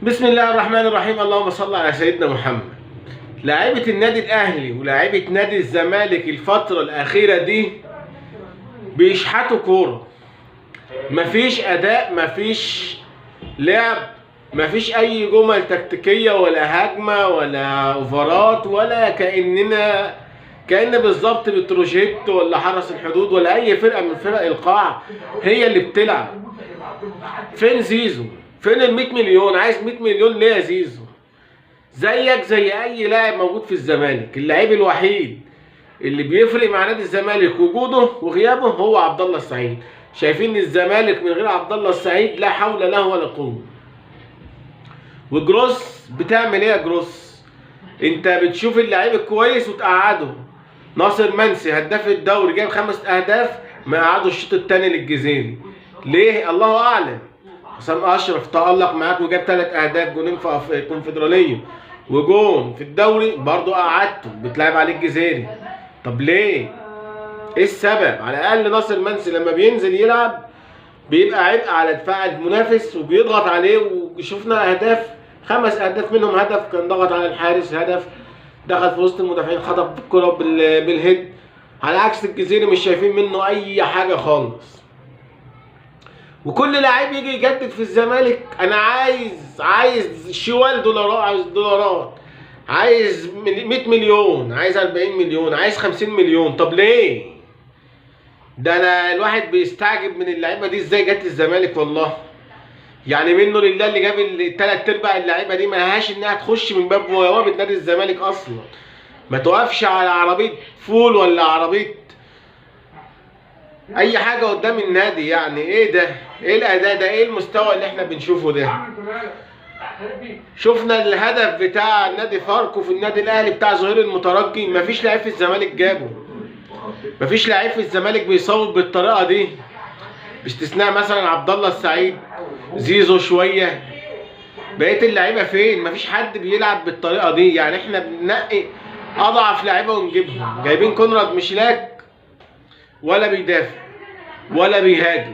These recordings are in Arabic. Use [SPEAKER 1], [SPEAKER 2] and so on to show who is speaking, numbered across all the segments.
[SPEAKER 1] بسم الله الرحمن الرحيم. اللهم صل على سيدنا محمد. لاعيبة النادي الأهلي ولاعيبة نادي الزمالك الفترة الأخيرة دي بيشحتوا كورة. مفيش أداء، مفيش لعب، مفيش أي جمل تكتيكية ولا هجمة ولا أوفرات ولا كأن بالظبط بتروجيت ولا حرس الحدود ولا أي فرقة من فرق القاع هي اللي بتلعب. فين زيزو؟ فين ال 100 مليون؟ عايز 100 مليون ليه يا زيزو؟ زيك زي اي لاعب موجود في الزمالك. اللاعب الوحيد اللي بيفرق مع نادي الزمالك وجوده وغيابه هو عبد الله السعيد. شايفين الزمالك من غير عبد الله السعيد لا حول له ولا قوه. وجروس بتعمل ايه يا جروس؟ انت بتشوف اللاعب الكويس وتقعده. ناصر منسي هداف الدوري جايب 5 اهداف، ما قعدوا الشوط الثاني للجزيري. ليه؟ الله اعلم. حسام اشرف تألق معاك وجاب 3 اهداف، جونين في الكونفدراليه وجون في الدوري برضه قعدته، بتلعب عليه الجزيري. طب ليه؟ ايه السبب؟ على الاقل ناصر منسي لما بينزل يلعب بيبقى عبء على دفاع المنافس وبيضغط عليه، وشفنا اهداف 5 اهداف منهم هدف كان ضغط على الحارس، هدف دخل في وسط المدافعين خطف الكره بالهيد. على عكس الجزيري مش شايفين منه اي حاجه خالص. وكل لاعب يجي يجدد في الزمالك انا عايز شوال دولارات، عايز دولارات، عايز 100 مليون، عايز 40 مليون، عايز 50 مليون. طب ليه؟ ده انا الواحد بيستعجب من اللعيبه دي ازاي جت الزمالك والله. يعني منه لله اللي جاب 3/4 اللعيبه دي ما لهاش انها تخش من باب بوابه نادي الزمالك اصلا. ما توقفش على عربيه فول ولا عربيه اي حاجه قدام النادي. يعني ايه ده؟ ايه الاداء ده؟ ايه المستوى اللي احنا بنشوفه ده؟ شفنا الهدف بتاع نادي فاركو في النادي الاهلي بتاع ظهير المترجي، مفيش لعيب في الزمالك جابه. مفيش لعيب في الزمالك بيصوب بالطريقه دي باستثناء مثلا عبد الله السعيد، زيزو شويه. بقيه اللعيبه فين؟ مفيش حد بيلعب بالطريقه دي. يعني احنا بننقي اضعف لعيبه ونجيبهم. جايبين كونراد مشلاك ولا بيدافع ولا بيهاجم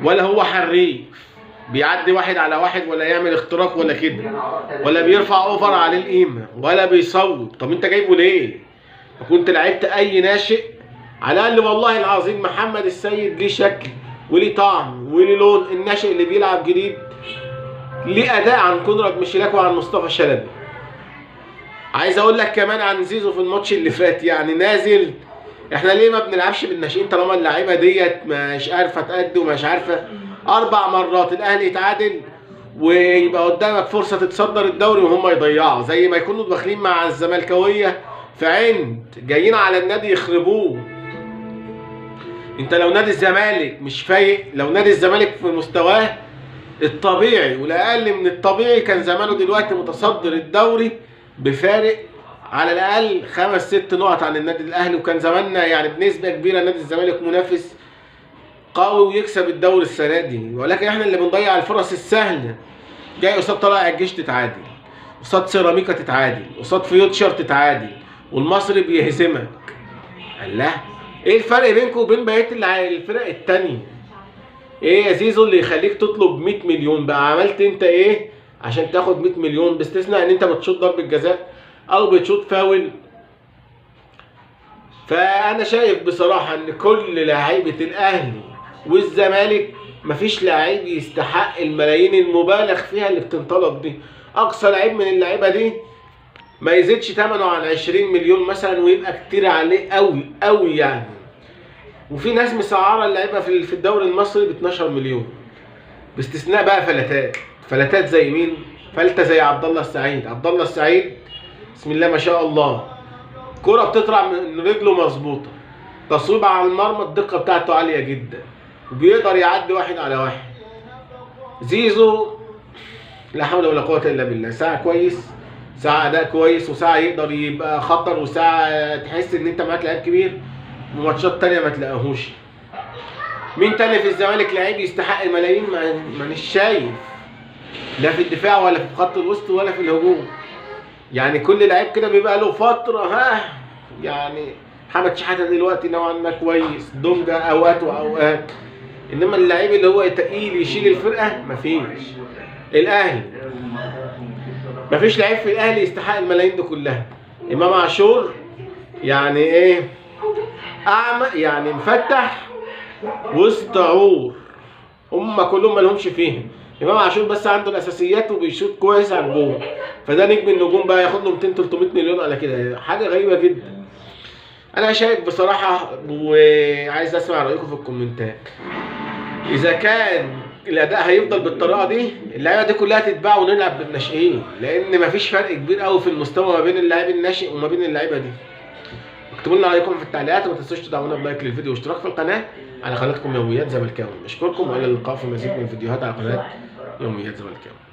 [SPEAKER 1] ولا هو حريف بيعدي 1 على 1 ولا يعمل اختراق ولا كده، ولا بيرفع اوفر عليه القيمه ولا بيصوت. طب انت جايبه ليه؟ كنت لعبت اي ناشئ على الاقل. والله العظيم محمد السيد ليه شكل وليه طعم وليه لون. الناشئ اللي بيلعب جديد ليه اداء عن كونراد مشلاك وعن مصطفى شلبي. عايز اقول لك كمان عن زيزو في الماتش اللي فات، يعني نازل. احنا ليه ما بنلعبش بالناشئين طالما اللعيبه ديت مش عارفه تأدي ومش عارفه؟ 4 مرات الاهلي يتعادل ويبقى قدامك فرصه تتصدر الدوري وهم يضيعوا، زي ما يكونوا داخلين مع الزملكاويه في عند جايين على النادي يخربوه. انت لو نادي الزمالك مش فايق، لو نادي الزمالك في مستواه الطبيعي ولا اقل من الطبيعي كان زمانه دلوقتي متصدر الدوري بفارق على الاقل 5-6 نقط عن النادي الاهلي، وكان زماننا يعني بنسبه كبيره نادي الزمالك منافس قوي ويكسب الدوري السنه دي. ولكن احنا اللي بنضيع الفرص السهله. جاي قصاد طلائع الجيش تتعادل، قصاد سيراميكا تتعادل، قصاد فيوتشر تتعادل، والمصري بيهزمك. الله، ايه الفرق بينكم وبين بقيه الفرق التانيه؟ ايه يا زيزو اللي يخليك تطلب 100 مليون؟ بقى عملت انت ايه عشان تاخد 100 مليون؟ باستثناء ان انت بتشوط ضربه جزاء او بتشوط فاول. فانا شايف بصراحه ان كل لعيبه الاهلي والزمالك مفيش لعيب يستحق الملايين المبالغ فيها اللي بتنطلب دي. اقصى لعيب من اللعيبه دي ما يزيدش ثمنه عن 20 مليون مثلا، ويبقى كتير عليه قوي قوي يعني. وفي ناس مسعره اللعيبه في الدوري المصري ب 12 مليون، باستثناء بقى فلتات زي مين؟ فلته زي عبد الله السعيد. عبد الله السعيد بسم الله ما شاء الله، كرة بتطلع من رجله مظبوطه، تصويب على المرمى الدقه بتاعته عاليه جدا، وبيقدر يعدي 1 على 1. زيزو لا حول ولا قوه الا بالله، ساعه كويس، ساعه اداء كويس، وساعه يقدر يبقى خطر، وساعه تحس ان انت معاك لعيب كبير، وماتشات تانيه ما تلاقيهوش. مين تاني في الزمالك لعيب يستحق الملايين؟ مانيش شايف، لا في الدفاع ولا في خط الوسط ولا في الهجوم. يعني كل لعيب كده بيبقى له فتره يعني محمد شحاته دلوقتي نوعا ما كويس، دونجا اوقات واوقات، انما اللعيب اللي هو تقيل يشيل الفرقه مفيش. الاهلي مفيش لعيب في الاهلي يستحق الملايين دي كلها. امام عاشور يعني ايه؟ اعمى يعني مفتح وسط عور، هم كلهم مالهمش فيهم. امام عاشور بس عنده الاساسيات وبيشوط كويس على الجون، فده نجم النجوم بقى ياخد له 200 300 مليون على كده، حاجه غريبه جدا. انا شايف بصراحه، وعايز اسمع رايكم في الكومنتات، اذا كان الاداء هيفضل بالطريقه دي اللعيبه دي كلها تتباع ونلعب بالناشئين، لان مفيش فرق كبير قوي في المستوى ما بين اللاعب الناشئ وما بين اللعيبه دي. اكتبوا لنا رايكم في التعليقات، وما تنسوش تدعمونا بلايك للفيديو واشتراك في القناه على قناتكم يوميات زملكاوي. اشكركم والى اللقاء في مزيد من الفيديوهات على قناه يوميات زملكاوي.